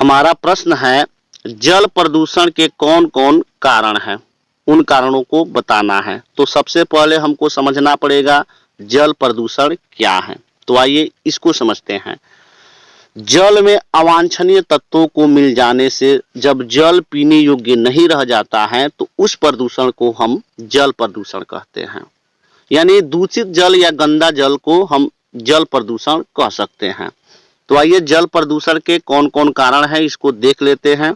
हमारा प्रश्न है, जल प्रदूषण के कौन कौन कारण हैं, उन कारणों को बताना है। तो सबसे पहले हमको समझना पड़ेगा जल प्रदूषण क्या है। तो आइए इसको समझते हैं। जल में अवांछनीय तत्वों को मिल जाने से जब जल पीने योग्य नहीं रह जाता है तो उस प्रदूषण को हम जल प्रदूषण कहते हैं। यानी दूषित जल या गंदा जल को हम जल प्रदूषण कह सकते हैं। तो आइए जल प्रदूषण के कौन कौन कारण है इसको देख लेते हैं।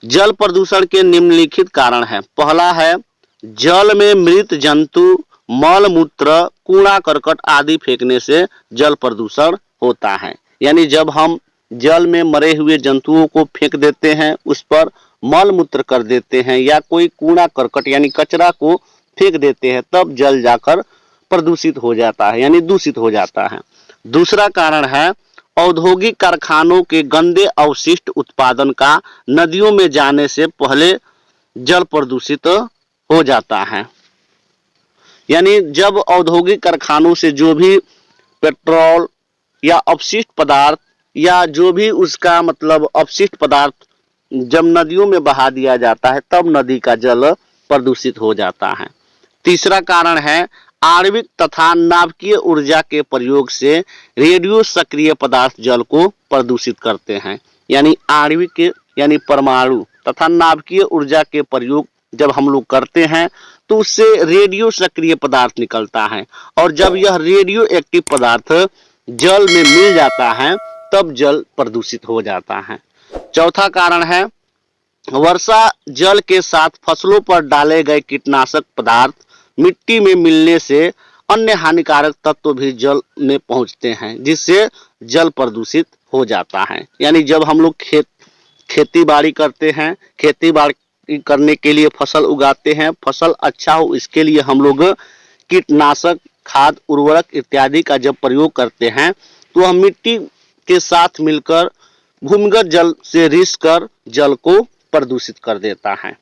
जल प्रदूषण के निम्नलिखित कारण है। पहला है, जल में मृत जंतु, मल मूत्र, कूड़ा करकट आदि फेंकने से जल प्रदूषण होता है। यानी जब हम जल में मरे हुए जंतुओं को फेंक देते हैं, उस पर मल मूत्र कर देते हैं या कोई कूड़ा करकट यानी कचरा को फेंक देते हैं, तब जल जाकर प्रदूषित हो जाता है यानी दूषित हो जाता है। दूसरा कारण है, औद्योगिक कारखानों के गंदे अवशिष्ट उत्पादन का नदियों में जाने से पहले जल प्रदूषित हो जाता है। यानी जब औद्योगिक कारखानों से जो भी पेट्रोल या अपशिष्ट पदार्थ या जो भी उसका मतलब अपशिष्ट पदार्थ जब नदियों में बहा दिया जाता है तब नदी का जल प्रदूषित हो जाता है। तीसरा कारण है, आणविक तथा नाभिकीय ऊर्जा के प्रयोग से रेडियो सक्रिय पदार्थ जल को प्रदूषित करते हैं। यानी आणविक यानी परमाणु तथा नाभिकीय ऊर्जा के प्रयोग जब हम लोग करते हैं तो उससे रेडियो सक्रिय पदार्थ निकलता है और जब यह रेडियो एक्टिव पदार्थ जल में मिल जाता है तब जल प्रदूषित हो जाता है। चौथा कारण है, वर्षा जल के साथ फसलों पर डाले गए कीटनाशक पदार्थ मिट्टी में मिलने से अन्य हानिकारक तत्व भी जल में पहुंचते हैं जिससे जल प्रदूषित हो जाता है। यानी जब हम लोग खेती बाड़ी करते हैं, खेती बाड़ी करने के लिए फसल उगाते हैं, फसल अच्छा हो इसके लिए हम लोग कीटनाशक, खाद, उर्वरक इत्यादि का जब प्रयोग करते हैं तो हम मिट्टी के साथ मिलकर भूमिगत जल से रिस कर जल को प्रदूषित कर देता है।